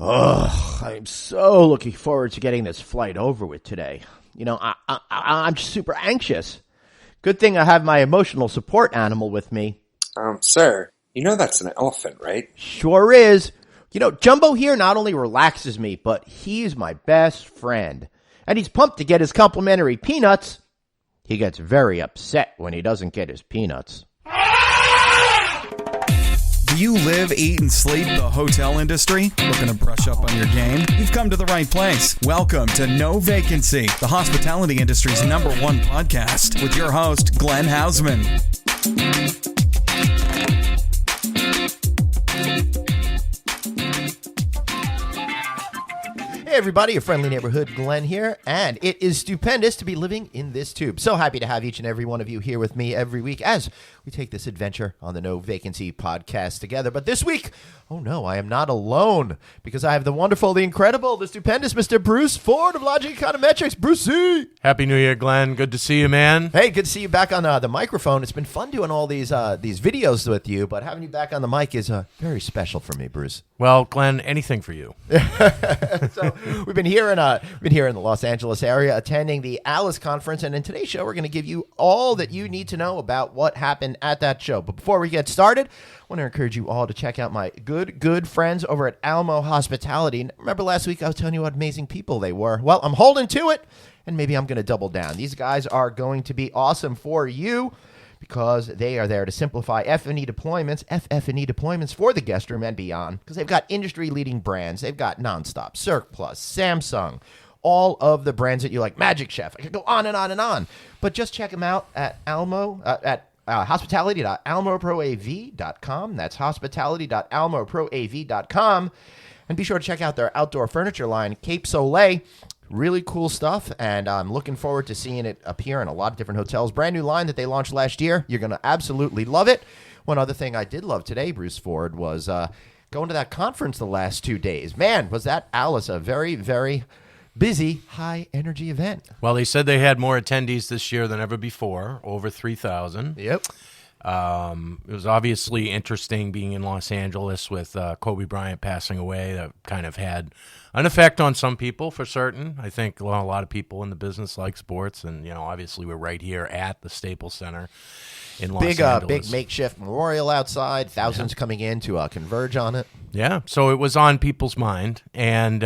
Oh, I'm so looking forward to getting this flight over with today. You know, I'm super anxious. Good thing I have my emotional support animal with me. Sir, you know that's an elephant, right? Sure is. You know, Jumbo here not only relaxes me, but he's my best friend. And he's pumped to get his complimentary peanuts. He gets very upset when he doesn't get his peanuts. Do you live, eat, and sleep the hotel industry? Looking to brush up on your game? You've come to the right place. Welcome to No Vacancy, the hospitality industry's #1 podcast, with your host, Glenn Hausman. Hey everybody, your friendly neighborhood Glenn here, and it is stupendous to be living in this tube. So happy to have each and every one of you here with me every week as we take this adventure on the No Vacancy podcast together. But this week, oh no, I am not alone, because I have the wonderful, the incredible, the stupendous Mr. Bruce Ford of Logic Econometrics. Brucey! Happy New Year, Glenn. Good to see you, man. Hey, good to see you back on the microphone. It's been fun doing all these videos with you, but having you back on the mic is very special for me, Bruce. Well, Glenn, anything for you. So we've been here in the Los Angeles area attending the ALIS conference, and in today's show we're going to give you all that you need to know about what happened at that show. But before we get started, I want to encourage you all to check out my good friends over at Alamo Hospitality. Remember last week I was telling you what amazing people they were? Well, I'm holding to it, and maybe I'm going to double down. These guys are going to be awesome for you, because they are there to simplify FF&E deployments for the guest room and beyond, because they've got industry-leading brands. They've got Nonstop, Cirque Plus, Samsung, all of the brands that you like, Magic Chef. I could go on and on and on. But just check them out at hospitality.almoproav.com. That's hospitality.almoproav.com. And be sure to check out their outdoor furniture line, Cape Soleil. Really cool stuff, and I'm looking forward to seeing it appear in a lot of different hotels. Brand new line that they launched last year. You're going to absolutely love it. One other thing I did love today, Bruce Ford, was going to that conference the last 2 days. Man, was that ALIS a very, very busy, high-energy event. Well, they said they had more attendees this year than ever before, over 3,000. Yep. It was obviously interesting being in Los Angeles with Kobe Bryant passing away. That kind of had an effect on some people, for certain. I think a lot of people in the business like sports, and obviously we're right here at the Staples Center in Los Angeles. Big makeshift memorial outside. Thousands coming in to converge on it. Yeah, so it was on people's mind, and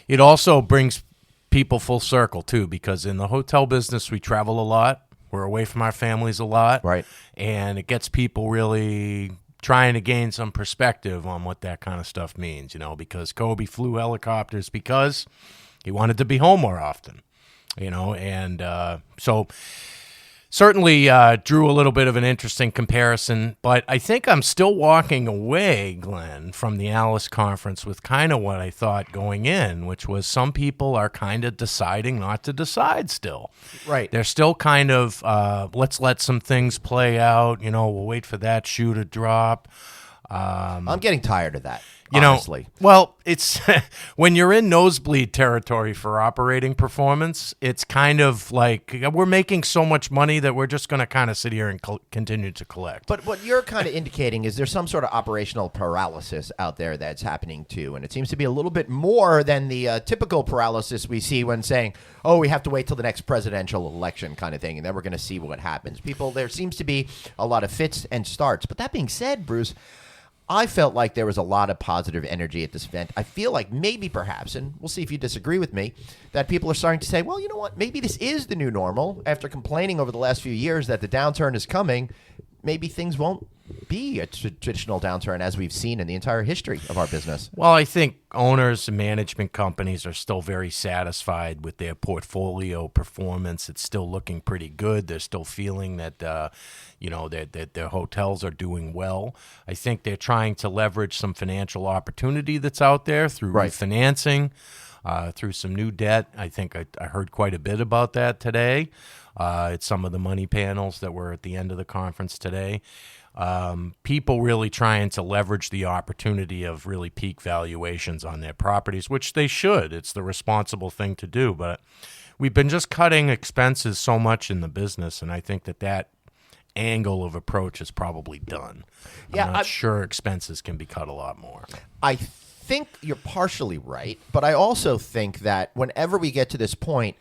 it also brings people full circle too, because in the hotel business we travel a lot. We're away from our families a lot, right? And it gets people really trying to gain some perspective on what that kind of stuff means, because Kobe flew helicopters because he wanted to be home more often, and so certainly drew a little bit of an interesting comparison. But I think I'm still walking away, Glenn, from the ALIS conference with kind of what I thought going in, which was some people are kind of deciding not to decide still. Right. They're still kind of, let's let some things play out. We'll wait for that shoe to drop. I'm getting tired of that. Honestly. Well, it's when you're in nosebleed territory for operating performance, it's kind of like we're making so much money that we're just going to kind of sit here and continue to collect. But what you're kind of indicating is there's some sort of operational paralysis out there that's happening too, and it seems to be a little bit more than the typical paralysis we see when saying, oh, we have to wait till the next presidential election kind of thing, and then we're going to see what happens. There seems to be a lot of fits and starts. But that being said, Bruce, I felt like there was a lot of positive energy at this event. I feel like maybe perhaps, and we'll see if you disagree with me, that people are starting to say, well, you know what, maybe this is the new normal. After complaining over the last few years that the downturn is coming, maybe things won't be a traditional downturn as we've seen in the entire history of our business. Well, I think owners and management companies are still very satisfied with their portfolio performance. It's still looking pretty good. They're still feeling that, that their hotels are doing well. I think they're trying to leverage some financial opportunity that's out there through refinancing, through some new debt. I think I heard quite a bit about that today. It's some of the money panels that were at the end of the conference today. People really trying to leverage the opportunity of really peak valuations on their properties, which they should. It's the responsible thing to do. But we've been just cutting expenses so much in the business, and I think that angle of approach is probably done. Yeah, I'm not sure expenses can be cut a lot more. I think you're partially right, but I also think that whenever we get to this point,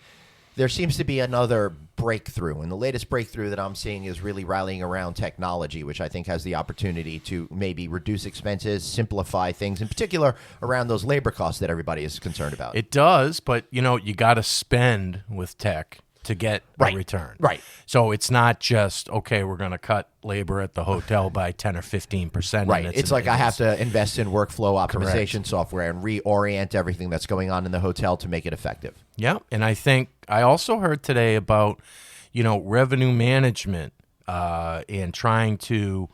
there seems to be another breakthrough. And the latest breakthrough that I'm seeing is really rallying around technology, which I think has the opportunity to maybe reduce expenses, simplify things, in particular around those labor costs that everybody is concerned about. It does, but, you got to spend with tech to get a return. Right. So it's not just, okay, we're going to cut labor at the hotel by 10 or 15%. Right. It's like I have to invest in workflow optimization software and reorient everything that's going on in the hotel to make it effective. Yeah. And I think I also heard today about, revenue management and trying to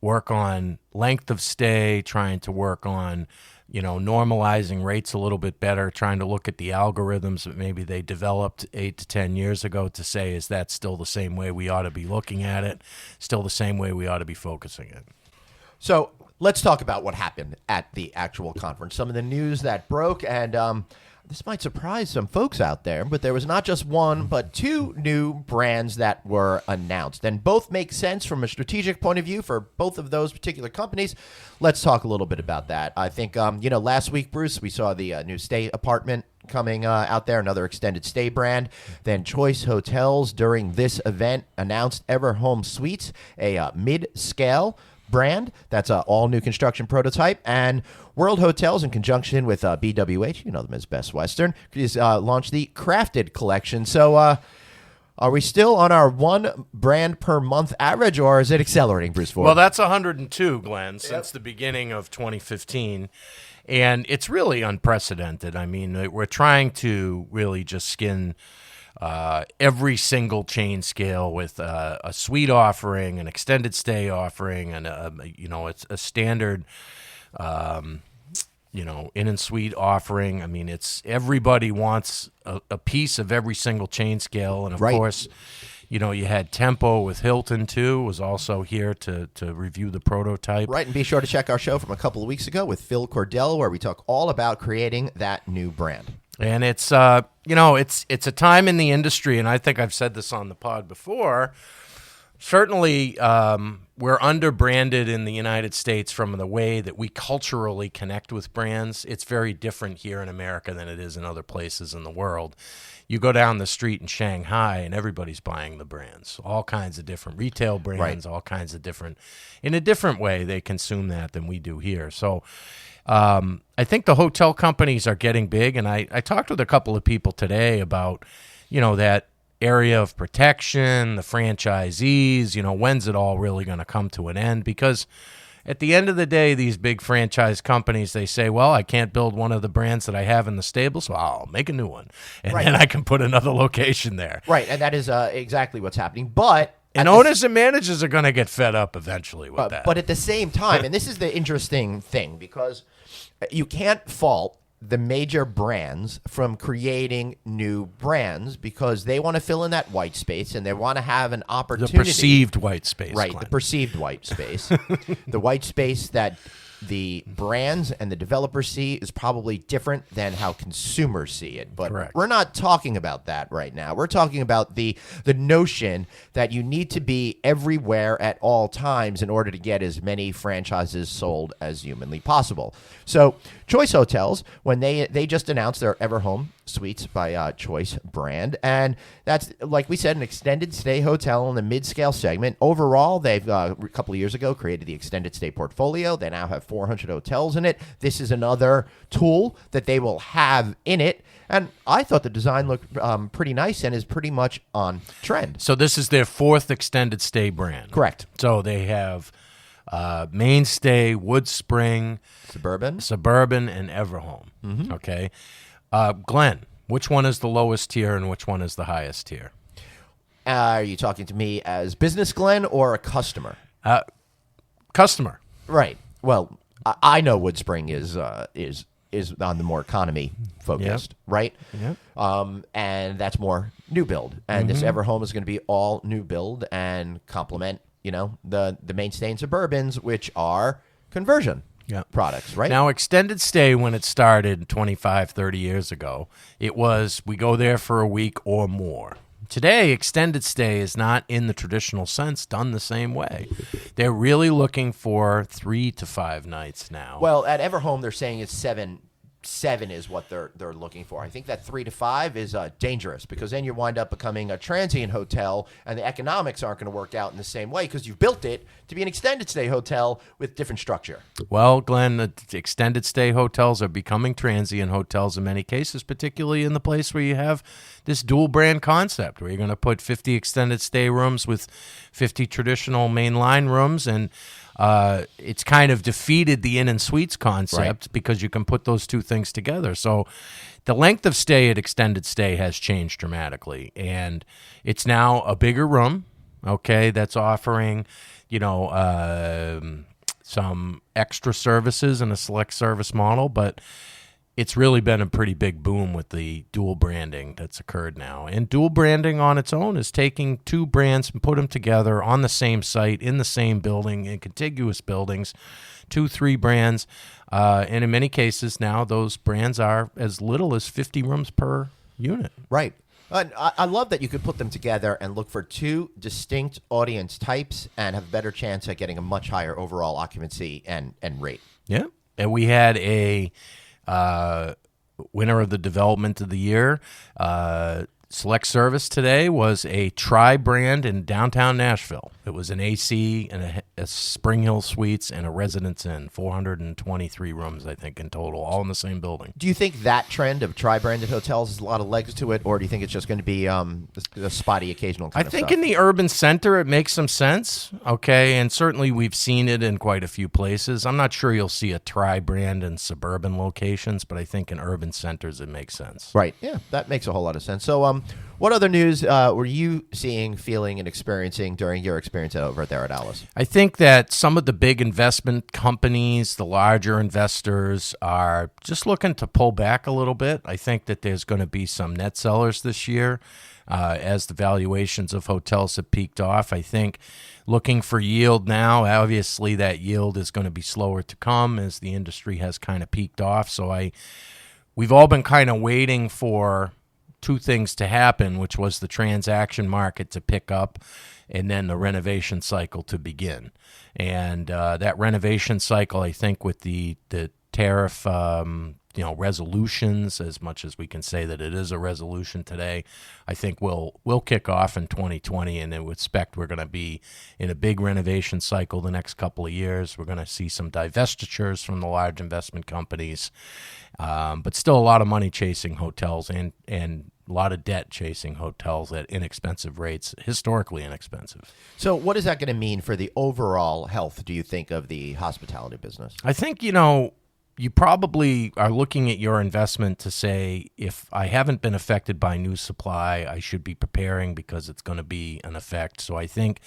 work on length of stay, trying to work on normalizing rates a little bit better, trying to look at the algorithms that maybe they developed 8 to 10 years ago to say, is that still the same way we ought to be looking at it? Still the same way we ought to be focusing it? So let's talk about what happened at the actual conference. Some of the news that broke, and this might surprise some folks out there, but there was not just one, but two new brands that were announced. And both make sense from a strategic point of view for both of those particular companies. Let's talk a little bit about that. I think, last week, Bruce, we saw the new stay apartment coming out there, another extended stay brand. Then Choice Hotels during this event announced Everhome Suites, a mid-scale brand that's an all-new construction prototype. And World Hotels, in conjunction with BWH, you know them as Best Western, is launched the Crafted collection. So are we still on our one brand per month average, or is it accelerating, Bruce Ford? Well, that's 102, Glenn, since the beginning of 2015. And it's really unprecedented. I mean, we're trying to really just skin every single chain scale with a suite offering, an extended stay offering, and it's a standard in and suite offering. I mean, it's everybody wants a piece of every single chain scale, and of course, you had Tempo with Hilton too, was also here to review the prototype. Right, and be sure to check our show from a couple of weeks ago with Phil Cordell, where we talk all about creating that new brand. And it's it's a time in the industry, and I think I've said this on the pod before. Certainly, we're under-branded in the United States from the way that we culturally connect with brands. It's very different here in America than it is in other places in the world. You go down the street in Shanghai, and everybody's buying the brands. All kinds of different retail brands, all kinds of different, in a different way they consume that than we do here. So I think the hotel companies are getting big, and I talked with a couple of people today about, that area of protection, the franchisees, when's it all really going to come to an end? Because at the end of the day, these big franchise companies, they say, well, I can't build one of the brands that I have in the stable, so I'll make a new one. And then I can put another location there. Right, and that is exactly what's happening. But and owners and managers are going to get fed up eventually with that. But at the same time, and this is the interesting thing, because you can't fault the major brands from creating new brands because they want to fill in that white space and they want to have an opportunity. The perceived white space. Right, Glenn. the perceived white space. The white space that the brands and the developers see is probably different than how consumers see it. But Correct. We're not talking about that right now. We're talking about the notion that you need to be everywhere at all times in order to get as many franchises sold as humanly possible. So Choice Hotels, when they just announced their Everhome Suites by Choice brand, and that's, like we said, an extended stay hotel in the mid-scale segment. Overall, they've a couple of years ago created the extended stay portfolio. They now have 400 hotels in it. This is another tool that they will have in it, and I thought the design looked pretty nice and is pretty much on trend. So this is their fourth extended stay brand. Correct. So they have Mainstay, Woodspring, Suburban, and Everhome. Mm-hmm. Okay. Glenn, which one is the lowest tier and which one is the highest tier? Are you talking to me as business Glenn or a customer? Customer. Right. Well, I know Woodspring is on the more economy focused, right? Yep. And that's more new build. And this Everhome is going to be all new build and complement, the Mainstay and Suburbans, which are conversion products, right? Now, extended stay, when it started 25, 30 years ago, it was we go there for a week or more. Today, extended stay is not in the traditional sense done the same way. They're really looking for 3 to 5 nights now. Well, at Everhome, they're saying it's seven. 7 is what they're looking for. I think that 3 to 5 is dangerous, because then you wind up becoming a transient hotel, and the economics aren't going to work out in the same way because you've built it to be an extended stay hotel with different structure. Well, Glenn, the extended stay hotels are becoming transient hotels in many cases, particularly in the place where you have this dual brand concept, where you're going to put 50 extended stay rooms with 50 traditional mainline rooms, and it's kind of defeated the inn and suites concept because you can put those two things together. So the length of stay at extended stay has changed dramatically, and it's now a bigger room, okay, that's offering, some extra services in a select service model, but it's really been a pretty big boom with the dual branding that's occurred now. And dual branding on its own is taking two brands and put them together on the same site, in the same building, in contiguous buildings, 2-3 brands. And in many cases now, those brands are as little as 50 rooms per unit. Right. And I love that you could put them together and look for two distinct audience types and have a better chance at getting a much higher overall occupancy and rate. Yeah. And we had a winner of the development of the year. Select Service today was a tri-brand in downtown Nashville. It was an AC and a Spring Hill Suites and a Residence Inn, 423 rooms, I think, in total, all in the same building. Do you think that trend of tri-branded hotels has a lot of legs to it, or do you think it's just going to be the spotty occasional kind of stuff? I think in the urban center it makes some sense, okay, and certainly we've seen it in quite a few places. I'm not sure you'll see a tri-brand in suburban locations, but I think in urban centers it makes sense. Right, yeah, that makes a whole lot of sense. So what other news were you seeing, feeling, and experiencing during your experience over there at ALIS? I think that some of the big investment companies, the larger investors, are just looking to pull back a little bit. I think that there's going to be some net sellers this year as the valuations of hotels have peaked off. I think looking for yield now, obviously that yield is going to be slower to come as the industry has kind of peaked off. So we've all been kind of waiting for two things to happen, which was the transaction market to pick up and then the renovation cycle to begin. And that renovation cycle, I think, with the tariff resolutions, as much as we can say that it is a resolution today, I think will kick off in 2020, and I would expect we're going to be in a big renovation cycle the next couple of years. We're going to see some divestitures from the large investment companies, but still a lot of money chasing hotels and a lot of debt chasing hotels at inexpensive rates, historically inexpensive. So what is that going to mean for the overall health, do you think, of the hospitality business? I think, you probably are looking at your investment to say, if I haven't been affected by new supply, I should be preparing because it's going to be an effect. So I think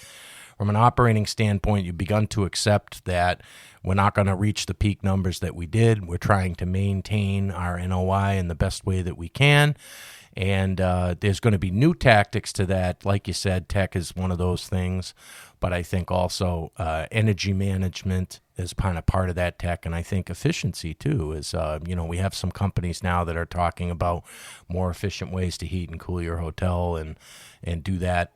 from an operating standpoint, you've begun to accept that we're not going to reach the peak numbers that we did. We're trying to maintain our NOI in the best way that we can. And there's going to be new tactics to that. Like you said, tech is one of those things. But I think also energy management is kind of part of that tech. And I think efficiency, too, is, we have some companies now that are talking about more efficient ways to heat and cool your hotel and do that,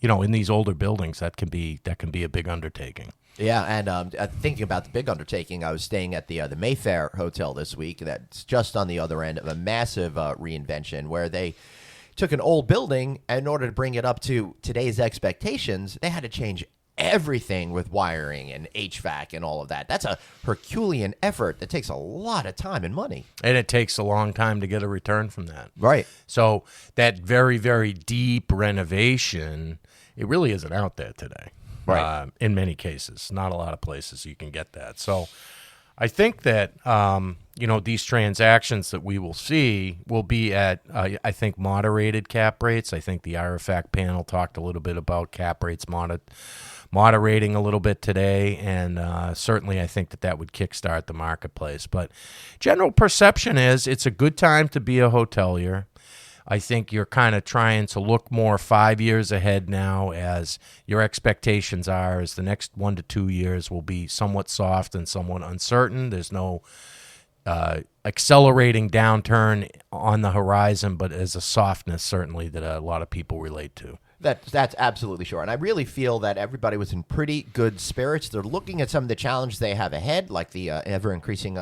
in these older buildings. That can be a big undertaking. Yeah, and thinking about the big undertaking, I was staying at the Mayfair Hotel this week. That's just on the other end of a massive reinvention where they took an old building, and in order to bring it up to today's expectations, they had to change everything with wiring and HVAC and all of that. That's a Herculean effort that takes a lot of time and money. And it takes a long time to get a return from that. Right. So that very, very deep renovation, it really isn't out there today. Right. In many cases, not a lot of places you can get that. So I think that, these transactions that we will see will be at, I think, moderated cap rates. I think the IRFAC panel talked a little bit about cap rates moderating a little bit today, and certainly I think that would kickstart the marketplace. But general perception is it's a good time to be a hotelier. I think you're kind of trying to look more 5 years ahead now, as your expectations are as the next 1 to 2 years will be somewhat soft and somewhat uncertain. There's no accelerating downturn on the horizon, but as a softness certainly that a lot of people relate to. That's absolutely sure. And I really feel that everybody was in pretty good spirits. They're looking at some of the challenges they have ahead, like the ever-increasing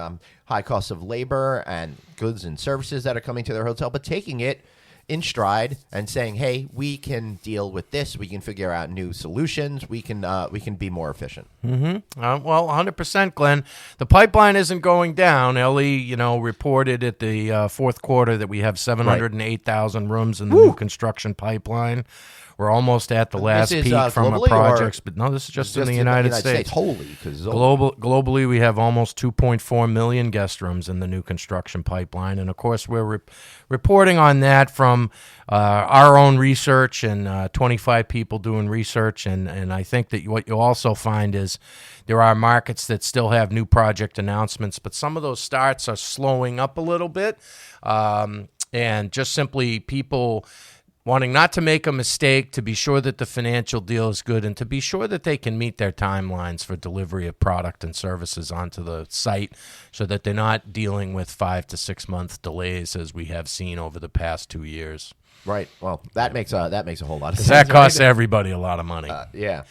high costs of labor and goods and services that are coming to their hotel, but taking it in stride and saying, hey, we can deal with this. We can figure out new solutions. We can be more efficient. Well, 100%, Glenn. The pipeline isn't going down. Ellie, reported at the fourth quarter that we have 708,000 rooms in the new construction pipeline. We're almost at the last peak from our projects, but no, this is just in the United States. Holy, because globally, we have almost 2.4 million guest rooms in the new construction pipeline, and of course, we're reporting on that from our own research and 25 people doing research, and I think that what you'll also find is there are markets that still have new project announcements, but some of those starts are slowing up a little bit, and just simply people wanting not to make a mistake, to be sure that the financial deal is good, and to be sure that they can meet their timelines for delivery of product and services onto the site so that they're not dealing with 5 to 6 month delays as we have seen over the past 2 years. Right. Well, that makes a whole lot of sense. That costs everybody a lot of money. Yeah.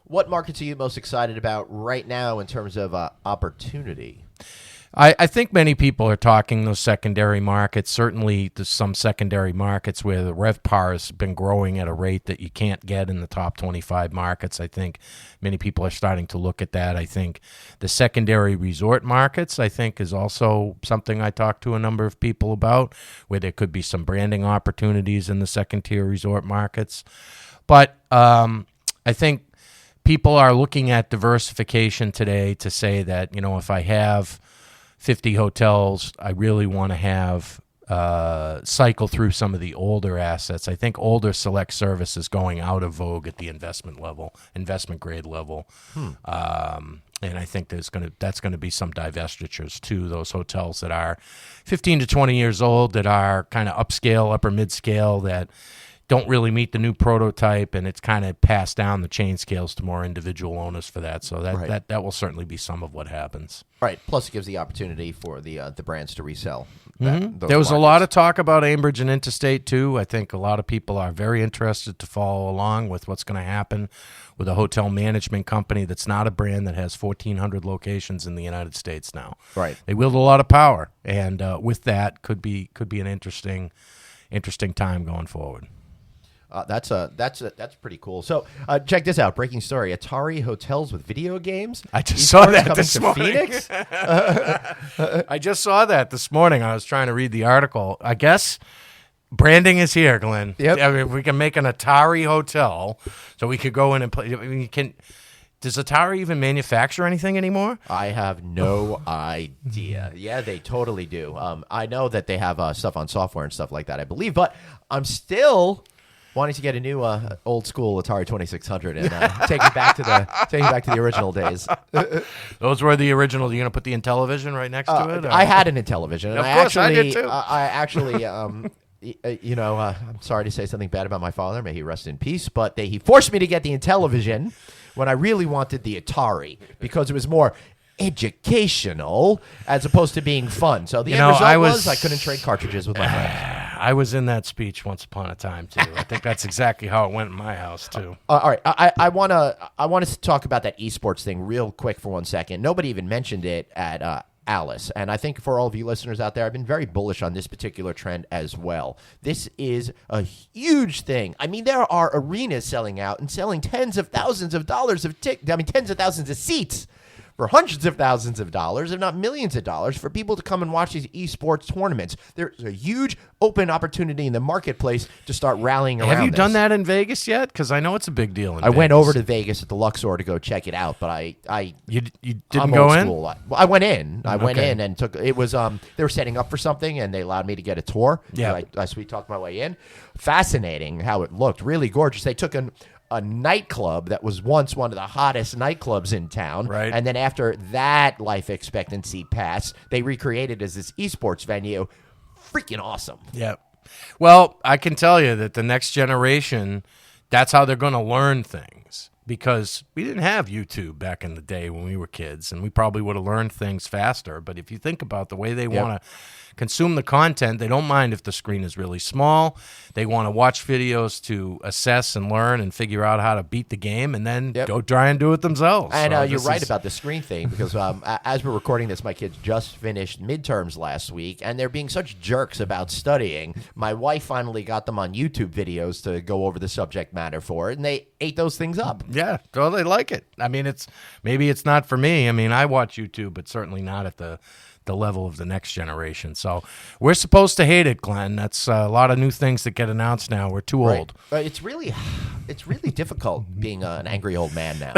What markets are you most excited about right now in terms of opportunity? I think many people are talking those secondary markets. Certainly, there's some secondary markets where the RevPAR has been growing at a rate that you can't get in the top 25 markets. I think many people are starting to look at that. I think the secondary resort markets, is also something I talked to a number of people about, where there could be some branding opportunities in the second-tier resort markets. But I think people are looking at diversification today to say that, if I have 50 hotels, I really want to have cycle through some of the older assets. I think older select service is going out of vogue at the investment grade level. And I think that's going to be some divestitures too. Those hotels that are 15 to 20 years old, that are kind of upscale, upper mid-scale, that don't really meet the new prototype, and it's kind of passed down the chain scales to more individual owners for that. So that will certainly be some of what happens. Right. Plus, it gives the opportunity for the brands to resell. There was a lot of talk about Ambridge and Interstate too. I think a lot of people are very interested to follow along with what's going to happen with a hotel management company that's not a brand that has 1,400 locations in the United States now. Right. They wield a lot of power, and with that could be an interesting time going forward. That's pretty cool. So check this out. Breaking story. Atari hotels with video games. I just saw that this morning. Phoenix? I just saw that this morning. I was trying to read the article. I guess branding is here, Glenn. Yep. I mean, we can make an Atari hotel so we could go in and play. Does Atari even manufacture anything anymore? I have no idea. Yeah, they totally do. I know that they have stuff on software and stuff like that, I believe, but I'm still wanting to get a new old school Atari 2600 and take it back to the original days. Those were the original. You're gonna put the Intellivision right next to it? I had an Intellivision, and of course I did too. I actually, I'm sorry to say something bad about my father. May he rest in peace. But he forced me to get the Intellivision when I really wanted the Atari because it was more educational as opposed to being fun. So the end result was I couldn't trade cartridges with my friends. I was in that speech once upon a time too. I think that's exactly how it went in my house too. All right, I want to talk about that esports thing real quick for 1 second. Nobody even mentioned it at ALIS, and I think for all of you listeners out there, I've been very bullish on this particular trend as well. This is a huge thing. I mean, there are arenas selling out and selling tens of thousands of dollars tens of thousands of seats for hundreds of thousands of dollars, if not millions of dollars, for people to come and watch these esports tournaments. There's a huge open opportunity in the marketplace to start rallying around. Have you done that in Vegas yet? Because I know it's a big deal in Vegas. I went over to Vegas at the Luxor to go check it out, but you didn't go in? I went in. I went in and took it was they were setting up for something and they allowed me to get a tour. Yeah, I sweet talked my way in. Fascinating how it looked, really gorgeous. They took a nightclub that was once one of the hottest nightclubs in town. Right. And then after that life expectancy passed, they recreated as this esports venue. Freaking awesome. Yeah. Well, I can tell you that the next generation, that's how they're going to learn things. because we didn't have YouTube back in the day when we were kids, and we probably would have learned things faster. But if you think about the way they want to consume the content, they don't mind if the screen is really small. They want to watch videos to assess and learn and figure out how to beat the game, and then go try and do it themselves. And you're right about the screen thing, because as we're recording this, my kids just finished midterms last week, and they're being such jerks about studying. My wife finally got them on YouTube videos to go over the subject matter for it, and they ate those things up. Yeah, so they like it. I mean, maybe it's not for me. I mean, I watch YouTube, but certainly not at the level of the next generation. So we're supposed to hate it, Glenn. That's a lot of new things that get announced now. We're too old. It's really difficult being an angry old man now.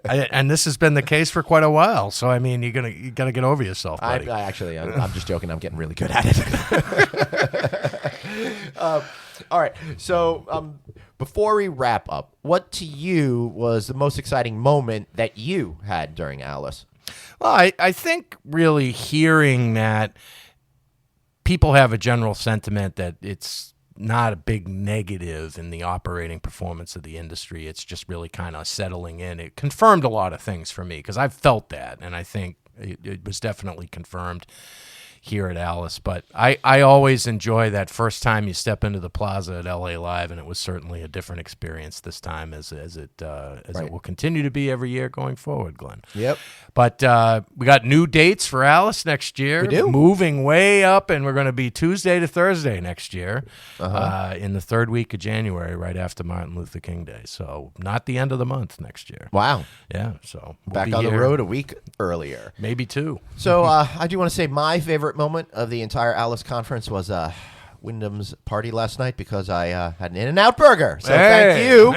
And this has been the case for quite a while. So I mean, you gotta get over yourself, buddy. I'm just joking. I'm getting really good at it. All right. So before we wrap up, what to you was the most exciting moment that you had during ALIS? Well, I think really hearing that people have a general sentiment that it's not a big negative in the operating performance of the industry. It's just really kind of settling in. It confirmed a lot of things for me, because I've felt that, and I think it was definitely confirmed here at ALIS. But I always enjoy that first time you step into the plaza at LA Live, and it was certainly a different experience this time, as it will continue to be every year going forward, Glenn. Yep. But we got new dates for ALIS next year. We do. Moving way up, and we're going to be Tuesday to Thursday next year in the third week of January, right after Martin Luther King Day. So not the end of the month next year. Wow. Yeah, so we'll back on the road a week earlier. Maybe two. So I do want to say my favorite moment of the entire ALIS conference was Wyndham's party last night, because I had an In-N-Out burger. So thank you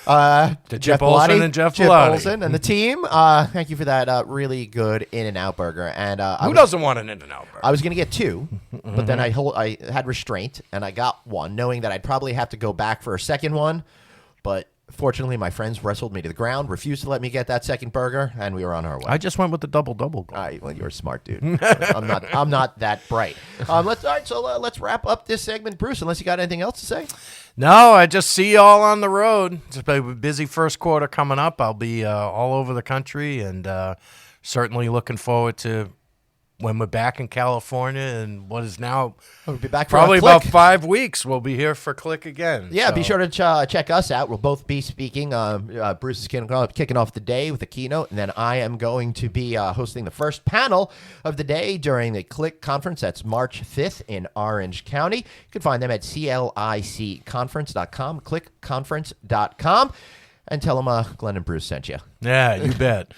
to Jeff Olson and Jeff Olson and the team. Thank you for that really good In-N-Out burger. And who doesn't want an In-N-Out burger? I was going to get two, but then I had restraint, and I got one, knowing that I'd probably have to go back for a second one. But fortunately, my friends wrestled me to the ground, refused to let me get that second burger, and we were on our way. I just went with the double. Well, you're a smart dude. I'm not that bright. Let's wrap up this segment, Bruce. Unless you got anything else to say. No, I just see you all on the road. It's a busy first quarter coming up. I'll be all over the country, and certainly looking forward to when we're back in California, and what is now we'll be back for probably about 5 weeks. We'll be here for Click again. Yeah, so. Be sure to check us out. We'll both be speaking. Bruce is kicking off the day with a keynote, and then I am going to be hosting the first panel of the day during the Click conference. That's March 5th in Orange County. You can find them at clicconference.com, clickconference.com. And tell them Glenn and Bruce sent you. Yeah, you bet.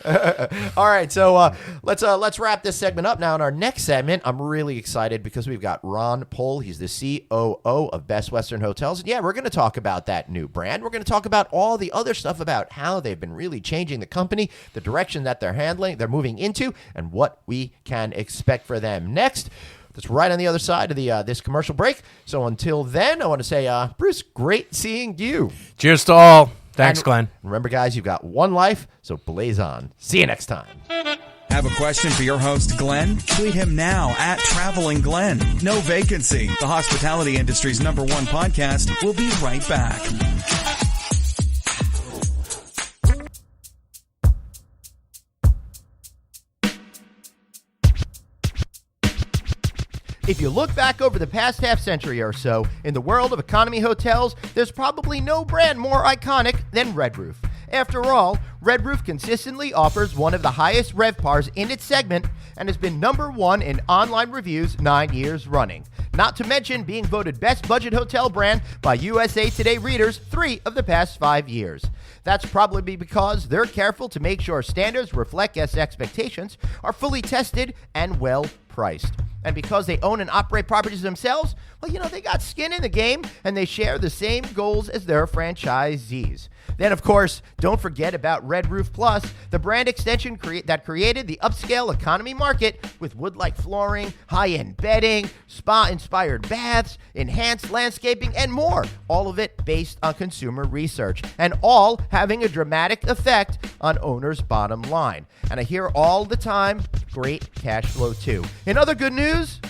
All right, so let's wrap this segment up now. In our next segment, I'm really excited because we've got Ron Pohl. He's the COO of Best Western Hotels. And yeah, we're going to talk about that new brand. We're going to talk about all the other stuff about how they've been really changing the company, the direction that they're moving into, and what we can expect for them next. That's right on the other side of this commercial break. So until then, I want to say, Bruce, great seeing you. Cheers to all. Thanks, Glenn. Remember, guys, you've got one life, so blaze on. See you next time. Have a question for your host, Glenn? Tweet him now at Traveling Glenn. No Vacancy, the hospitality industry's #1 podcast. We'll be right back. If you look back over the past half century or so, in the world of economy hotels, there's probably no brand more iconic than Red Roof. After all, Red Roof consistently offers one of the highest RevPARs in its segment and has been #1 in online reviews 9 years running. Not to mention being voted best budget hotel brand by USA Today readers 3 of the past 5 years. That's probably because they're careful to make sure standards reflect guest expectations, are fully tested, and well priced. And because they own and operate properties themselves, well, they got skin in the game, and they share the same goals as their franchisees. Then, of course, don't forget about Red Roof Plus, the brand extension that created the upscale economy market with wood-like flooring, high-end bedding, spa-inspired baths, enhanced landscaping, and more. All of it based on consumer research, and all having a dramatic effect on owners' bottom line. And I hear all the time, great cash flow too. In other good news,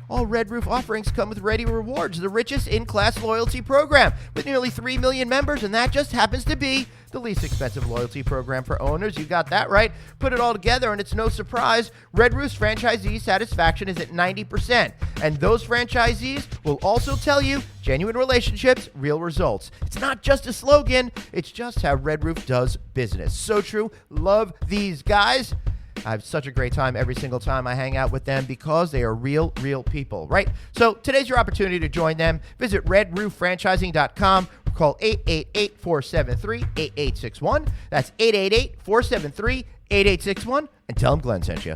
All Red Roof offerings come with Ready Rewards, the richest in-class loyalty program with nearly 3 million members, and that just happens to be the least expensive loyalty program for owners. You got that right. Put it all together, and it's no surprise, Red Roof's franchisee satisfaction is at 90%. And those franchisees will also tell you genuine relationships, real results. It's not just a slogan, it's just how Red Roof does business. So true. Love these guys. I have such a great time every single time I hang out with them because they are real people, right? So today's your opportunity to join them. Visit redrooffranchising.com or call 888-473-8861. That's 888-473-8861 and tell them Glenn sent you.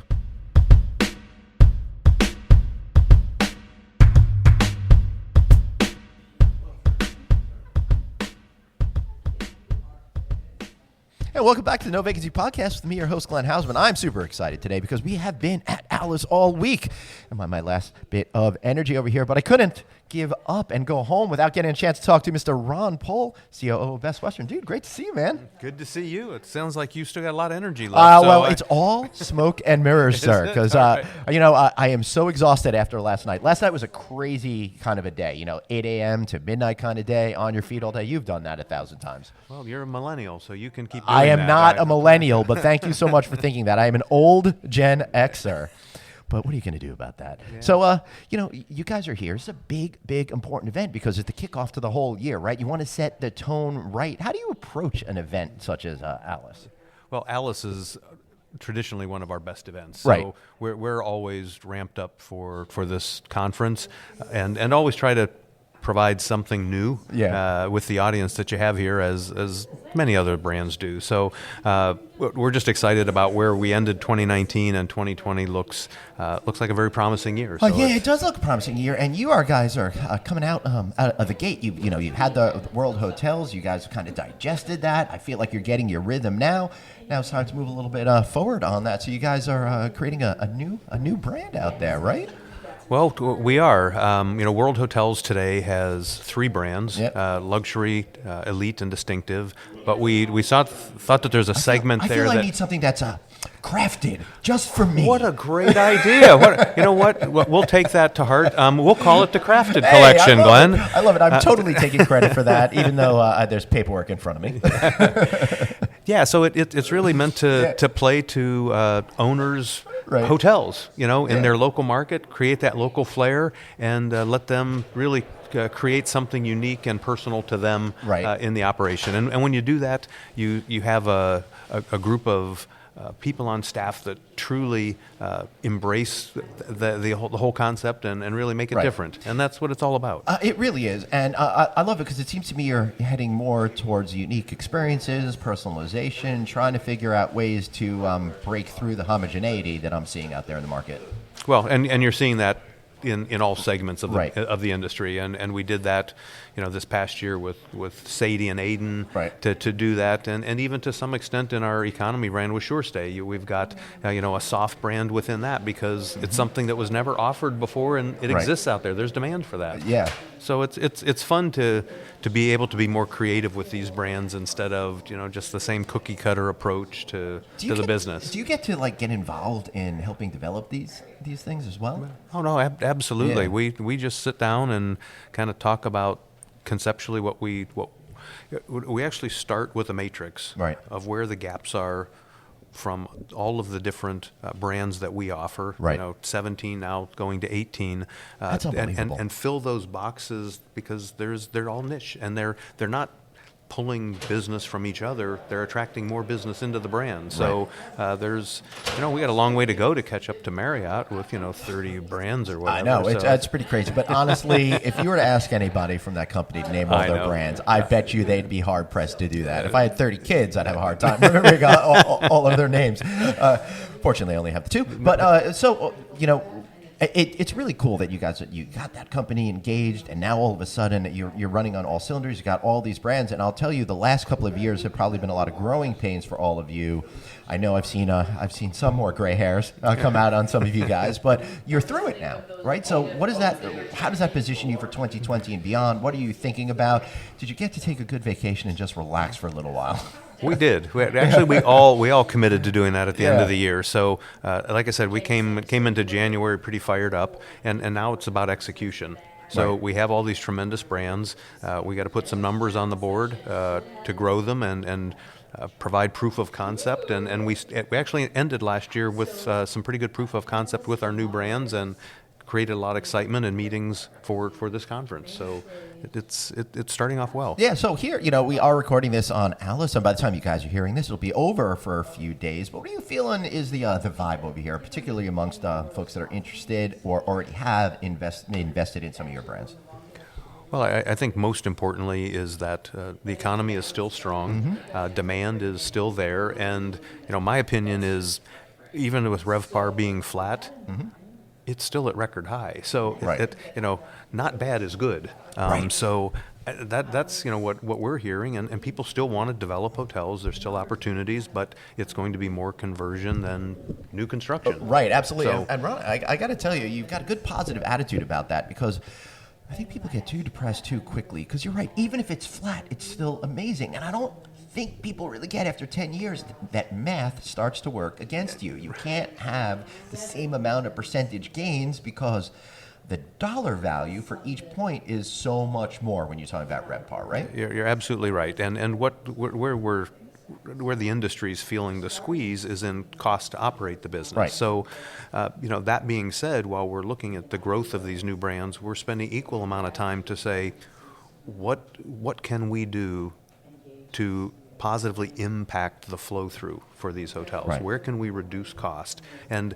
And welcome back to the No Vacancy Podcast with me, your host, Glenn Hausman. I'm super excited today because we have been at ALIS all week. I'm on my last bit of energy over here, but I couldn't give up and go home without getting a chance to talk to Mr. Ron Pohl, COO of Best Western. Dude, great to see you, man. Good to see you. It sounds like you still got a lot of energy left. Well, it's all smoke and mirrors, sir, because, right. I am so exhausted after last night. Last night was a crazy kind of a day, 8 a.m. to midnight kind of day, on your feet all day. You've done that 1,000 times. Well, you're a millennial, so you can keep doing I am that. not a millennial, but thank you so much for thinking that. I am an old Gen Xer. But what are you going to do about that? Yeah. So, you guys are here. It's a big, important event because it's the kickoff to the whole year, right? You want to set the tone right. How do you approach an event such as ALIS? Well, ALIS is traditionally one of our best events. So right. we're always ramped up for this conference and always try to provide something new with the audience that you have here, as many other brands do. So we're just excited about where we ended 2019, and 2020 looks like a very promising year. So it does look a promising year, and you guys are coming out of the gate. You've had the World Hotels. You guys kind of digested that. I feel like you're getting your rhythm now. Now it's time to move a little bit forward on that. So you guys are creating a new brand out there, right? Well, we are. World Hotels today has 3 brands: luxury, elite, and distinctive. But we thought that there's a segment there. I need something that's crafted just for me. What a great idea! We'll take that to heart. We'll call it the Crafted Collection, Glenn. I love it. I'm totally taking credit for that, even though there's paperwork in front of me. Yeah, so it's really meant to play to owners. Right. Hotels, in their local market, create that local flair, and let them really create something unique and personal to them in the operation. And when you do that, you have a group of people on staff that truly embrace the whole concept and really make it different. And that's what it's all about. It really is. And I love it because it seems to me you're heading more towards unique experiences, personalization, trying to figure out ways to break through the homogeneity that I'm seeing out there in the market. Well, and you're seeing that in all segments of the industry, and we did that, this past year with Sadie and Aiden to do that, and even to some extent in our economy brand with SureStay, we've got a soft brand within that because it's something that was never offered before, and it exists out there. There's demand for that. Yeah. So it's fun to be able to be more creative with these brands instead of just the same cookie cutter approach to the business. Do you get to get involved in helping develop these things as well? Oh no, absolutely. Yeah. We just sit down and kind of talk about conceptually what we actually start with a matrix of where the gaps are from all of the different brands that we offer, 17 now going to 18, That's unbelievable. and fill those boxes because they're all niche and they're not pulling business from each other. They're attracting more business into the brand. So there's, we got a long way to go to catch up to Marriott with, 30 brands or whatever. I know, it's pretty crazy. But honestly, if you were to ask anybody from that company to name all their brands, I bet you they'd be hard-pressed to do that. If I had 30 kids, I'd have a hard time remembering all of their names. Fortunately, I only have the 2. But it's really cool that you got that company engaged, and now all of a sudden you're running on all cylinders. You got all these brands, and I'll tell you, the last couple of years have probably been a lot of growing pains for all of you. I know I've seen some more gray hairs come out on some of you guys, but you're through it now, right? So what is that? How does that position you for 2020 and beyond? What are you thinking about? Did you get to take a good vacation and just relax for a little while? We did. We all committed to doing that at the end of the year. So, like I said, we came into January pretty fired up, and now it's about execution. So we have all these tremendous brands. We got to put some numbers on the board to grow them and provide proof of concept. And we actually ended last year with some pretty good proof of concept with our new brands and created a lot of excitement and meetings for this conference. So it's starting off well. Yeah, so here, we are recording this on ALIS, and by the time you guys are hearing this, it'll be over for a few days. But what are you feeling is the vibe over here, particularly amongst folks that are interested or already have invested in some of your brands? Well, I think most importantly is that the economy is still strong, demand is still there, and my opinion is even with RevPAR being flat, it's still at record high. So not bad is good. So that's what we're hearing, and people still want to develop hotels. There's still opportunities, but it's going to be more conversion than new construction. Right, absolutely. So, and Ron, I got to tell you, you've got a good positive attitude about that, because I think people get too depressed too quickly, because you're right, even if it's flat, it's still amazing. And I don't think people really get after 10 years that math starts to work against you. You can't have the same amount of percentage gains because the dollar value for each point is so much more when you're talking about RevPAR, right? You're absolutely right. And where the industry is feeling the squeeze is in cost to operate the business. Right. So, that being said, while we're looking at the growth of these new brands, we're spending equal amount of time to say, what can we do to positively impact the flow through for these hotels? Right. Where can we reduce cost? And,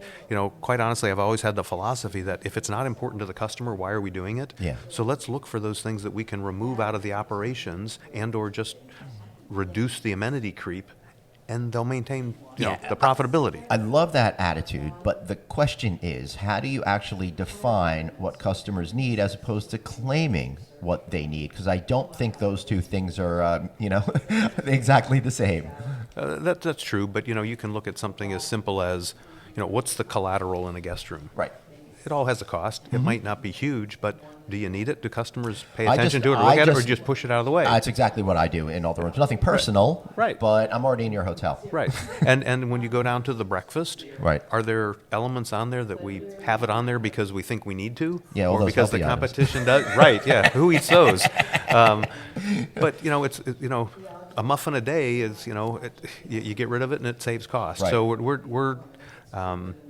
quite honestly, I've always had the philosophy that if it's not important to the customer, why are we doing it? Yeah. So let's look for those things that we can remove out of the operations and or just reduce the amenity creep, and they'll maintain the profitability. I love that attitude, but the question is, how do you actually define what customers need as opposed to claiming what they need? Because I don't think those two things are, exactly the same. That's true, but you can look at something as simple as, what's the collateral in a guest room? Right. It all has a cost. It might not be huge, but do you need it? Do customers pay attention to it or look at it, or just push it out of the way? That's exactly what I do in all the rooms. Nothing personal, Right. But I'm already in your hotel. Right. And when you go down to the breakfast, Right. are there elements on there that we have it on there because we think we need to? Yeah, all or those because the healthy items. competition does? Right, yeah. Who eats those? But, it's a muffin a day is, you get rid of it and it saves cost. Right. So we're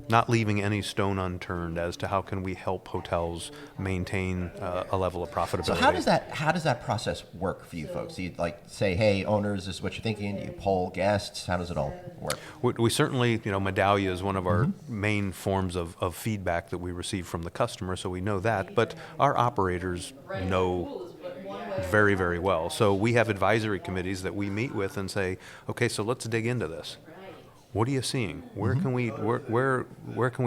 not leaving any stone unturned as to how can we help hotels maintain a level of profitability. So how does that process work for you folks? Do you say, hey, owners, this is what you're thinking? Do you poll guests? How does it all work? We certainly, Medallia is one of our main forms of feedback that we receive from the customer, so we know that. But our operators know very, very well. So we have advisory committees that we meet with and say, okay, so let's dig into this. What are you seeing? Where can we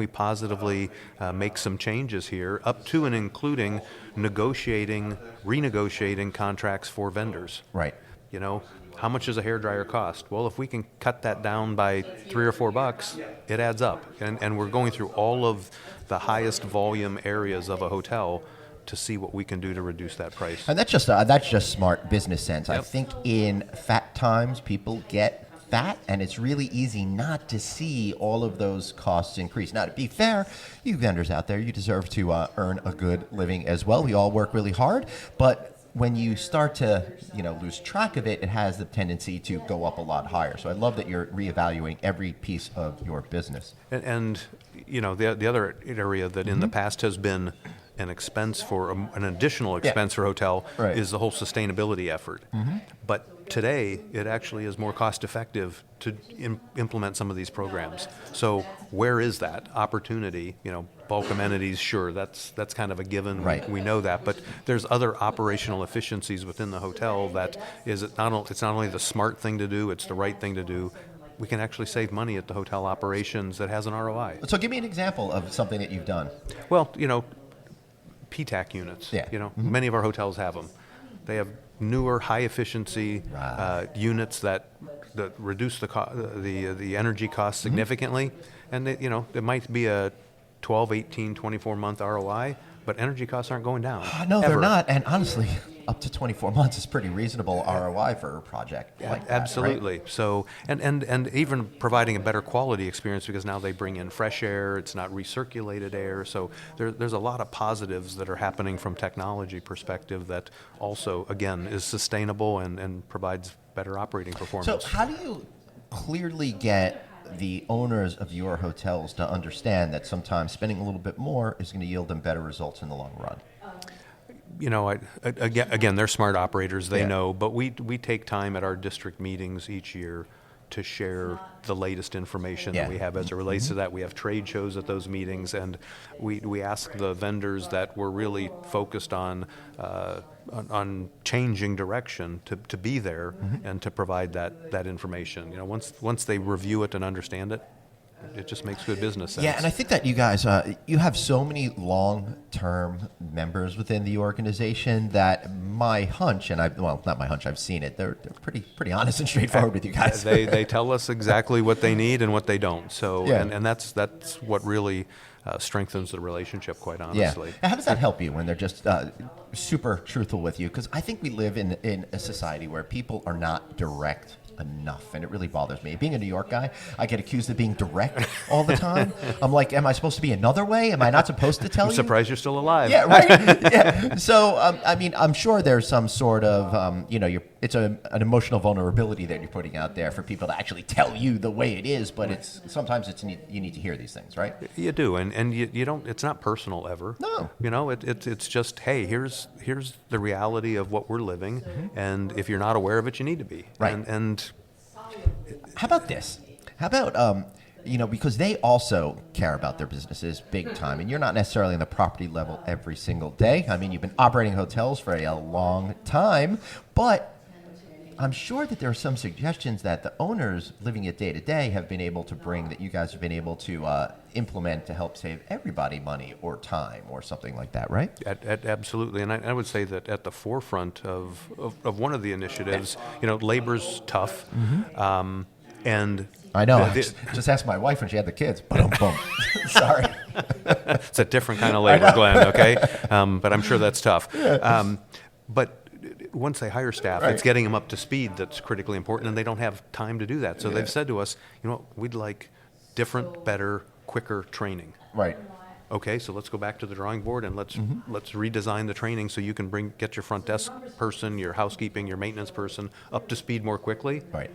positively make some changes here, up to and including renegotiating contracts for vendors? Right. How much does a hairdryer cost? Well, if we can cut that down by $3 or $4, it adds up. And we're going through all of the highest volume areas of a hotel to see what we can do to reduce that price. And that's just smart business sense. Yep. I think in fat times, people get fat, and it's really easy not to see all of those costs increase. Now, to be fair, you vendors out there, you deserve to earn a good living as well. We all work really hard, but when you start to lose track of it, it has the tendency to go up a lot higher. So I love that you're reevaluating every piece of your business. And the other area that in the past has been an expense for an additional expense for a hotel is the whole sustainability effort. But today, it actually is more cost effective to implement some of these programs. So where is that opportunity? Bulk amenities, sure, that's kind of a given. Right. We know that, but there's other operational efficiencies within the hotel that it's not only the smart thing to do, it's the right thing to do. We can actually save money at the hotel operations that has an ROI. So give me an example of something that you've done. Well, PTAC units. Yeah. Many of our hotels have them. They have newer, high efficiency units that reduce the energy cost significantly, and it might be a 12, 18, 24 month ROI, but energy costs aren't going down. No, ever. they're not. And honestly, up to 24 months is pretty reasonable ROI for a project like that. Absolutely. Right? So, and even providing a better quality experience because now they bring in fresh air. It's not recirculated air. So there's a lot of positives that are happening from technology perspective that also, again, is sustainable and provides better operating performance. So how do you clearly get the owners of your hotels to understand that sometimes spending a little bit more is going to yield them better results in the long run? Again, they're smart operators. They Yeah. know, but we take time at our district meetings each year to share the latest information Yeah. that we have as it relates to that. We have trade shows at those meetings, and we ask the vendors that we're really focused on changing direction to be there and to provide that information. Once they review it and understand it, it just makes good business sense. Yeah, and I think that you guys, you have so many long-term members within the organization that my hunch, and not my hunch, I've seen it. They're pretty honest and straightforward with you guys. They tell us exactly what they need and what they don't. So, Yeah. and that's what really strengthens the relationship, quite honestly. Yeah. And how does that help you when they're just super truthful with you? Because I think we live in a society where people are not direct enough, and it really bothers me. Being a New York guy, I get accused of being direct all the time. I'm like, am I supposed to be another way? Am I not supposed to tell I'm you? surprised you're still alive. Yeah, right. Yeah. So, I mean, I'm sure there's some sort of, it's an emotional vulnerability that you're putting out there for people to actually tell you the way it is. But sometimes you need to hear these things, right? You do, and you don't. It's not personal ever. No. It's just, hey, here's the reality of what we're living, and if you're not aware of it, you need to be. Right. And How about this? How about, because they also care about their businesses big time, and you're not necessarily on the property level every single day. I mean, you've been operating hotels for a long time, but I'm sure that there are some suggestions that the owners living it day to day have been able to bring that you guys have been able to implement to help save everybody money or time or something like that, right? Absolutely, and I would say that at the forefront of one of the initiatives, labor's tough, and I know. Just ask my wife when she had the kids. Boom, boom. Sorry. It's a different kind of labor, Glenn. Okay, but I'm sure that's tough. But once they hire staff, Right. it's getting them up to speed that's critically important, and they don't have time to do that. So they've said to us, we'd like different, better, quicker training. Right. Okay, so let's go back to the drawing board and let's redesign the training so you can get your front desk person, your housekeeping, your maintenance person up to speed more quickly. Right.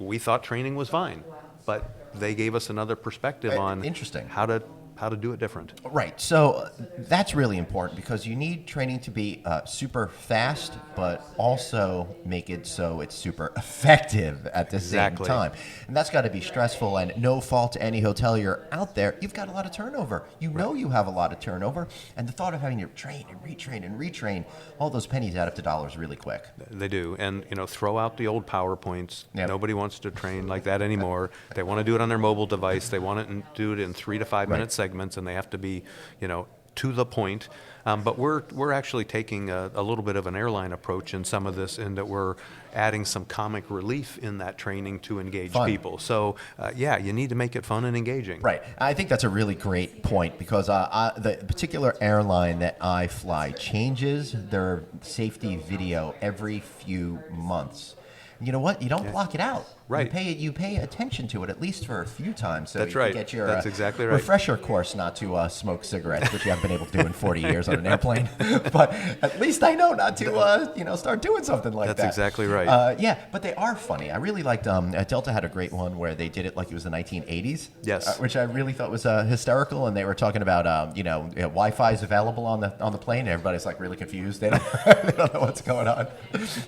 We thought training was fine, but they gave us another perspective on Interesting. how to do it different. Right. So that's really important because you need training to be super fast, but also make it so it's super effective at the same time. And that's got to be stressful, and no fault to any hotelier out there. You've got a lot of turnover. You have a lot of turnover, and the thought of having to train and retrain, all those pennies add up to dollars really quick. They do. And, throw out the old PowerPoints. Yep. Nobody wants to train like that anymore. They want to do it on their mobile device. They want to do it in 3 to 5 minute segments, and they have to be, to the point. But we're actually taking a little bit of an airline approach in some of this, in that we're adding some comic relief in that training to engage people. So, you need to make it fun and engaging. Right. I think that's a really great point because the particular airline that I fly changes their safety video every few months. You know what? You don't block it out. Right. You pay attention to it at least for a few times, so That's you right. can get your That's exactly right. refresher course not to smoke cigarettes, which you haven't been able to do in 40 years on an airplane. But at least I know not to start doing something like that. That's exactly right. But they are funny. I really liked Delta had a great one where they did it like it was the 1980s. Yes. Which I really thought was hysterical, and they were talking about Wi-Fi is available on the plane. And everybody's like really confused. They don't know what's going on.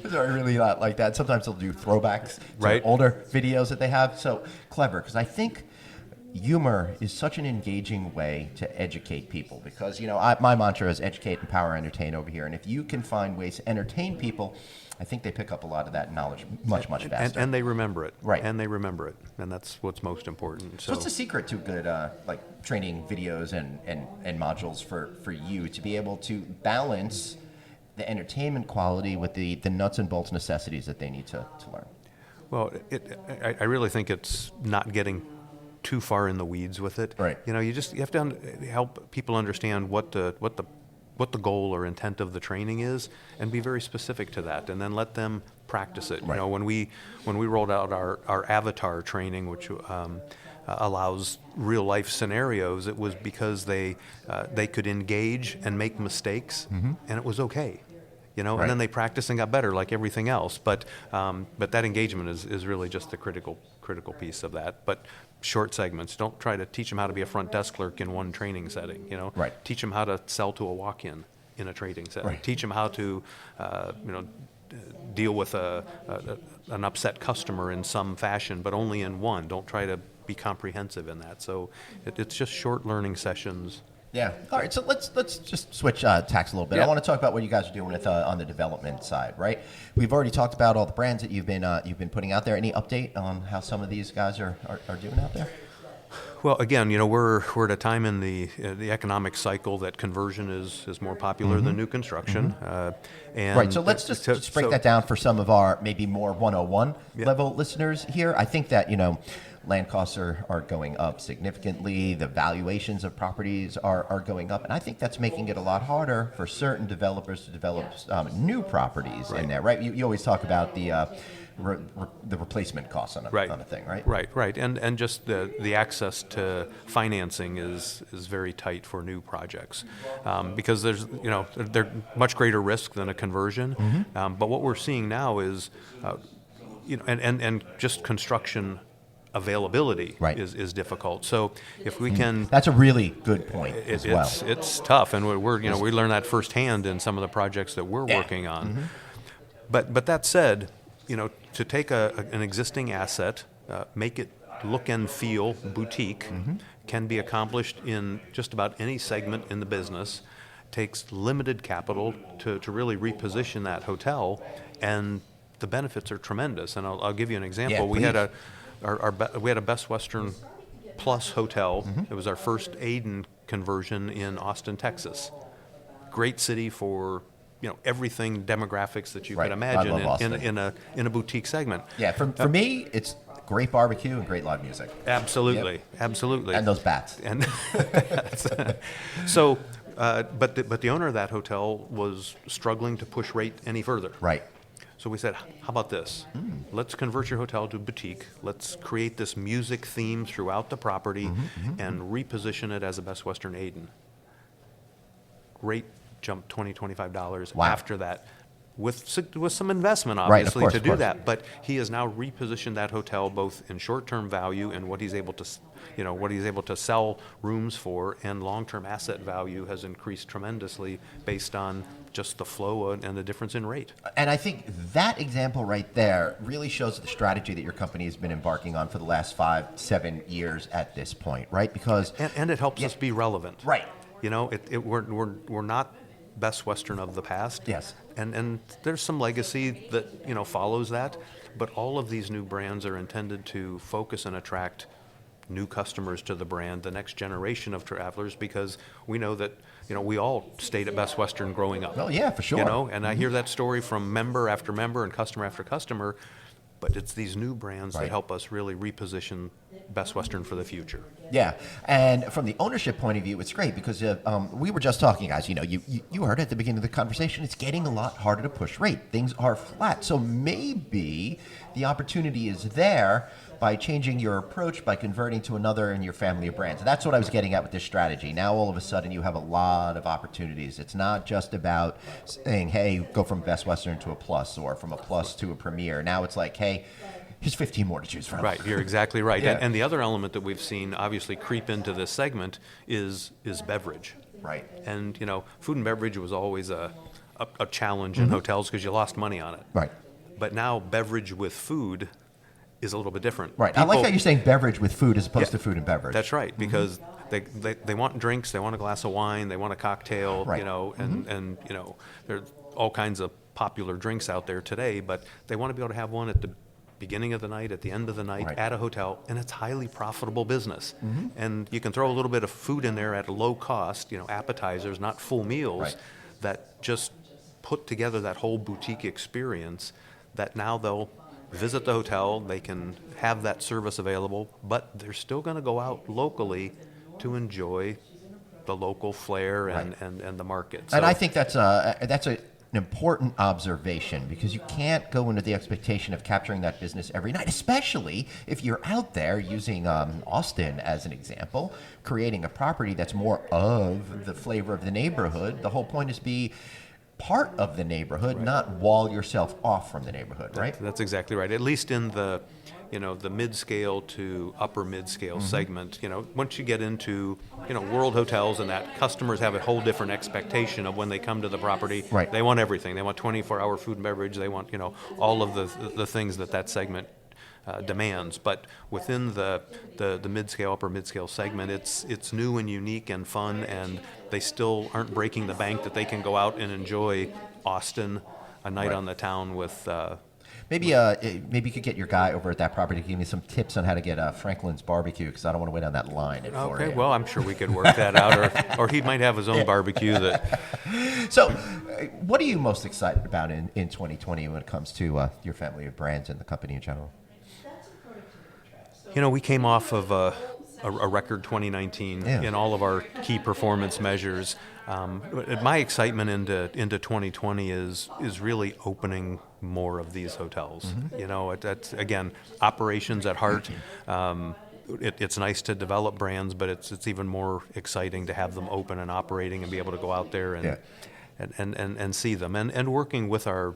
So I really like that. Sometimes they'll do throwbacks to older videos that they have. So clever, because I think humor is such an engaging way to educate people, because my mantra is educate, empower, entertain over here, and if you can find ways to entertain people, I think they pick up a lot of that knowledge much faster. And they remember it. Right. And they remember it. And that's what's most important. So what's the secret to good training videos and modules for you to be able to balance the entertainment quality with the nuts and bolts necessities that they need to learn? Well, I really think it's not getting too far in the weeds with it. Right. You have to help people understand what the what the goal or intent of the training is, and be very specific to that, and then let them practice it. Right. You know, when we rolled out our avatar training, which allows real life scenarios, it was because they could engage and make mistakes, and it was okay. You know, Right. and then they practiced and got better, like everything else. But that engagement is really just the critical piece of that. But short segments. Don't try to teach them how to be a front desk clerk in one training setting. You know, Right. Teach them how to sell to a walk-in in a trading setting. Right. Teach them how to, deal with an upset customer in some fashion, but only in one. Don't try to be comprehensive in that. So it's just short learning sessions. Yeah. All right. So let's just switch tacks a little bit. Yeah. I want to talk about what you guys are doing with on the development side, right? We've already talked about all the brands that you've been putting out there. Any update on how some of these guys are doing out there? Well, again, we're at a time in the economic cycle that conversion is more popular than new construction. And Right. So let's just break that down for some of our maybe more 101 level listeners here. I think that land costs are going up significantly. The valuations of properties are going up. And I think that's making it a lot harder for certain developers to develop new properties in there, right? You always talk about the replacement costs on a thing, right? Right. And just the access to financing is very tight for new projects because they're much greater risk than a conversion. But what we're seeing now is, and just construction availability is difficult. So if we can, that's a really good point as well. It's tough, and we learn that firsthand in some of the projects that we're working on. But that said, to take an existing asset, make it look and feel boutique, can be accomplished in just about any segment in the business. Takes limited capital to really reposition that hotel, and the benefits are tremendous. And I'll give you an example. Yeah, we had a Best Western Plus hotel. It was our first Aiden conversion in Austin, Texas. Great city for everything demographics that you could imagine in a boutique segment. Yeah, for me, it's great barbecue and great live music. Absolutely. And those bats. And so, but the owner of that hotel was struggling to push rate any further. Right. So we said, how about this? Let's convert your hotel to boutique. Let's create this music theme throughout the property and reposition it as a Best Western Aiden. Rate jumped $20, $25 after that, with some investment, obviously, to do that. But he has now repositioned that hotel both in short-term value and what he's able to sell rooms for, and long-term asset value has increased tremendously based on just the flow and the difference in rate. And I think that example right there really shows the strategy that your company has been embarking on for the last 5-7 years at this point, right? Because and it helps us be relevant, right? We're not Best Western of the past. Yes. And there's some legacy that follows that, but all of these new brands are intended to focus and attract new customers to the brand, the next generation of travelers, because we know that we all stayed at Best Western growing up. Oh yeah, for sure. And I hear that story from member after member and customer after customer, but it's these new brands that help us really reposition Best Western for the future. Yeah, and from the ownership point of view, it's great because we were just talking, guys. You heard at the beginning of the conversation, it's getting a lot harder to push rate. Things are flat, so maybe the opportunity is there by changing your approach, by converting to another in your family of brands. That's what I was getting at with this strategy. Now, all of a sudden, you have a lot of opportunities. It's not just about saying, hey, go from Best Western to a Plus or from a Plus to a Premier. Now it's like, hey, here's 15 more to choose from. Right, you're exactly right. Yeah. And the other element that we've seen obviously creep into this segment is beverage. Right. And, food and beverage was always a challenge in hotels because you lost money on it. Right. But now beverage with food is a little bit different. Right. I like how you're saying beverage with food as opposed to food and beverage. That's right, because they want drinks, they want a glass of wine, they want a cocktail, right. And there's all kinds of popular drinks out there today, but they want to be able to have one at the beginning of the night, at the end of the night, at a hotel, and it's highly profitable business. And you can throw a little bit of food in there at a low cost, appetizers, not full meals, that just put together that whole boutique experience that now they'll visit the hotel, they can have that service available, but they're still going to go out locally to enjoy the local flair and the market. So, and I think that's an important observation, because you can't go into the expectation of capturing that business every night, especially if you're out there using Austin as an example, creating a property that's more of the flavor of the neighborhood. The whole point is to be part of the neighborhood, not wall yourself off from the neighborhood, right? That's exactly right. At least in the the mid-scale to upper mid-scale segment, once you get into, world hotels and that, customers have a whole different expectation of when they come to the property. Right. They want everything. They want 24-hour food and beverage. They want, all of the things that segment demands. But within the mid-scale, upper mid-scale segment, it's new and unique and fun, and they still aren't breaking the bank that they can go out and enjoy Austin, a night on the town with... Maybe you could get your guy over at that property to give me some tips on how to get Franklin's barbecue, because I don't want to wait on that line at 4 Okay, a.m. well, I'm sure we could work that out, or he might have his own barbecue that... So, what are you most excited about in 2020 when it comes to your family of brands and the company in general? We came off of a record 2019 in all of our key performance measures. My excitement into 2020 is really opening more of these hotels. That's, again, operations at heart. It's nice to develop brands, but it's even more exciting to have them open and operating and be able to go out there and see them, and working with our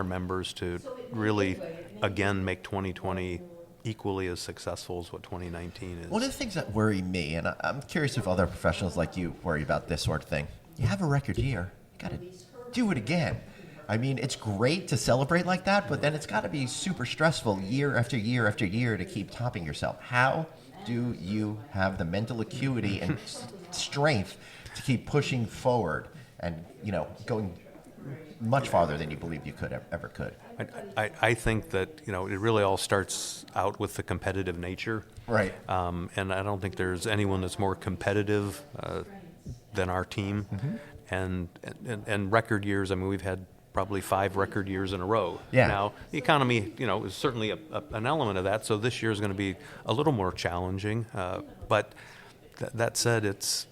members to really, again, make 2020 equally as successful as what 2019 is. One of the things that worry me, and I'm curious if other professionals like you worry about this sort of thing, you have a record year, you got to do it again. I mean, it's great to celebrate like that, but then it's got to be super stressful year after year after year to keep topping yourself. How do you have the mental acuity and strength to keep pushing forward and, going much farther than you believe you ever could? I think that it really all starts out with the competitive nature, right? And I don't think there's anyone that's more competitive than our team. And record years. I mean, we've had probably 5 record years in a row. Yeah. Now the economy, is certainly an element of that. So this year is going to be a little more challenging. But that said, it's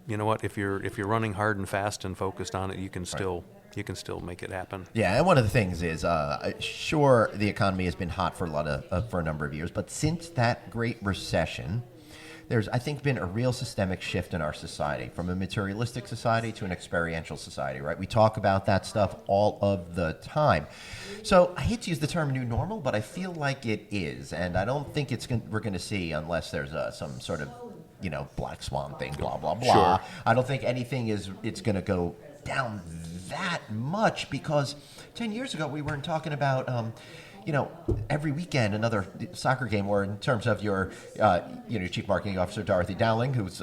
if you're running hard and fast and focused on it, you can still. You can still make it happen. Yeah, and one of the things is, sure, the economy has been hot for a number of years, but since that Great Recession, there's, I think, been a real systemic shift in our society, from a materialistic society to an experiential society, right? We talk about that stuff all of the time. So I hate to use the term new normal, but I feel like it is, and I don't think we're going to see, unless there's some sort of, black swan thing, blah, blah, blah. Sure. I don't think anything it's going to go down that much, because 10 years ago we weren't talking about every weekend another soccer game, or in terms of your chief marketing officer Dorothy Dowling, whose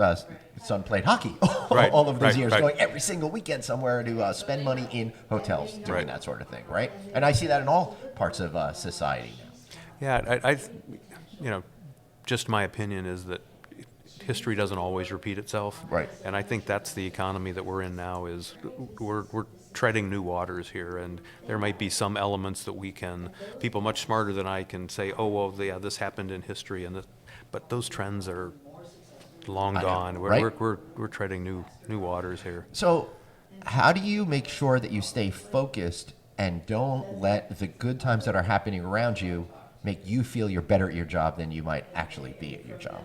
son played hockey all of those years, going every single weekend somewhere to spend money in hotels doing that sort of thing, right? And I see that in all parts of society now. Yeah, just my opinion is that history doesn't always repeat itself. Right. And I think that's the economy that we're in now. Is we're treading new waters here, and there might be some elements that people much smarter than I can say, oh, well, yeah, this happened in history, but those trends are long gone. We're treading new waters here. So how do you make sure that you stay focused and don't let the good times that are happening around you make you feel you're better at your job than you might actually be at your job?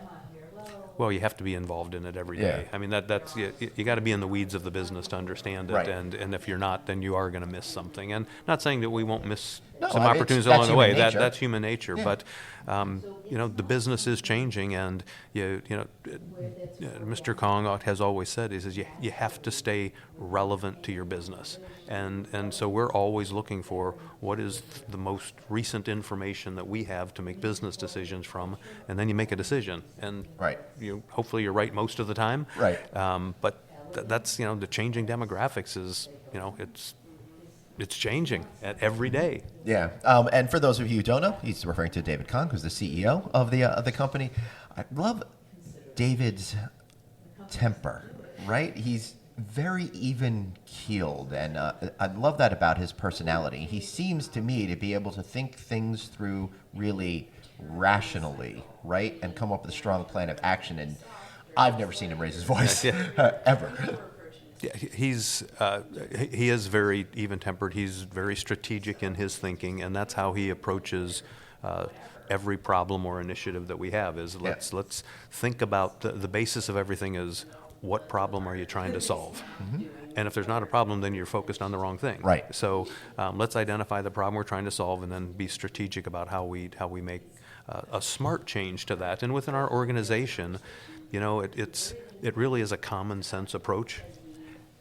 Well, you have to be involved in it every day. Yeah. I mean, that's you got to be in the weeds of the business to understand it, right. and if you're not, then you are going to miss something. And not saying that we won't miss I some mean, opportunities along the way. Nature. That's human nature. Yeah. But the business is changing, and Mr. Kong has always said, he says you have to stay relevant to your business, and so we're always looking for what is the most recent information that we have to make business decisions from, and then you make a decision. And right. Hopefully you're right most of the time. Right. But that's the changing demographics is it's changing every day. Yeah. And for those of you who don't know, he's referring to David Kong, who's the CEO of the company. I love David's temper. Right. He's very even-keeled, and I love that about his personality. He seems to me to be able to think things through really rationally, right, and come up with a strong plan of action. And I've never seen him raise his voice ever. Yeah, he is very even-tempered. He's very strategic in his thinking, and that's how he approaches every problem or initiative that we have. Is let's think about the basis of everything is what problem are you trying to solve? Mm-hmm. And if there's not a problem, then you're focused on the wrong thing. Right. So let's identify the problem we're trying to solve, and then be strategic about how we make a smart change to that. And within our organization, it really is a common sense approach.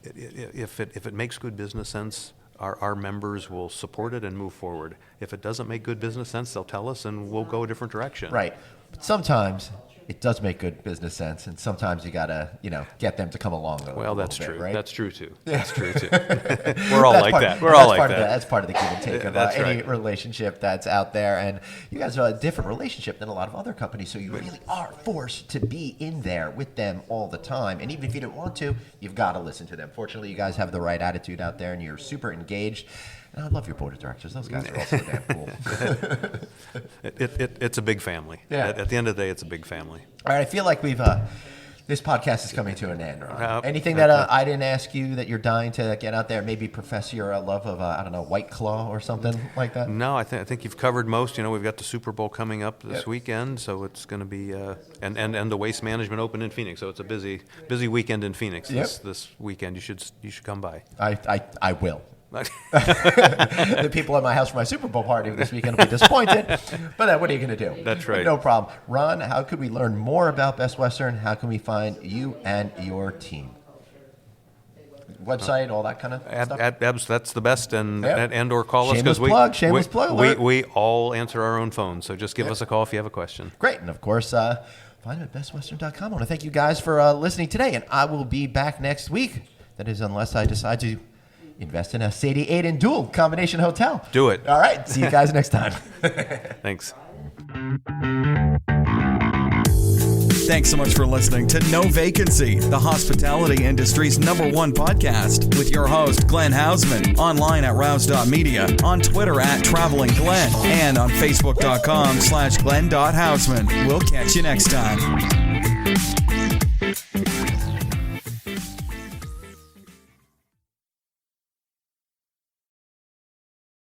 If it makes good business sense, our members will support it and move forward. If it doesn't make good business sense, they'll tell us, and we'll go a different direction. Right. But sometimes it does make good business sense, and sometimes you gotta, get them to come along. Well, that's true. Right? That's true too. That's true too. We're all like that. We're all like that. That's part of the give and take of any relationship that's out there. And you guys have a different relationship than a lot of other companies, so you really are forced to be in there with them all the time. And even if you didn't want to, you've got to listen to them. Fortunately, you guys have the right attitude out there, and you're super engaged. And I love your board of directors. Those guys are also damn cool. It's a big family. Yeah. At the end of the day, it's a big family. All right, I feel like we've this podcast is coming to an end, Ron. Anything that I didn't ask you that you're dying to get out there? Maybe profess your love of White Claw or something like that. No, I think you've covered most. We've got the Super Bowl coming up this weekend, so it's going to be and the Waste Management Open in Phoenix. So it's a busy weekend in Phoenix this weekend. You should come by. I will. The people at my house for my Super Bowl party this weekend will be disappointed, but what are you going to do? That's right. No problem. Ron, how could we learn more about Best Western? How can we find you and your team? Website, all that kind of stuff? That's the best, and or call us. Shameless plug. We all answer our own phones, so just give us a call if you have a question. Great, and of course, find them at bestwestern.com. I want to thank you guys for listening today, and I will be back next week. That is, unless I decide to invest in a Sadie Aiden dual combination hotel. Do it. All right. See you guys next time. Thanks. Thanks so much for listening to No Vacancy, the hospitality industry's #1 podcast with your host, Glenn Hausman, online at rouse.media, on Twitter at Traveling Glenn, and on Facebook.com/Glenn.Hausman. We'll catch you next time.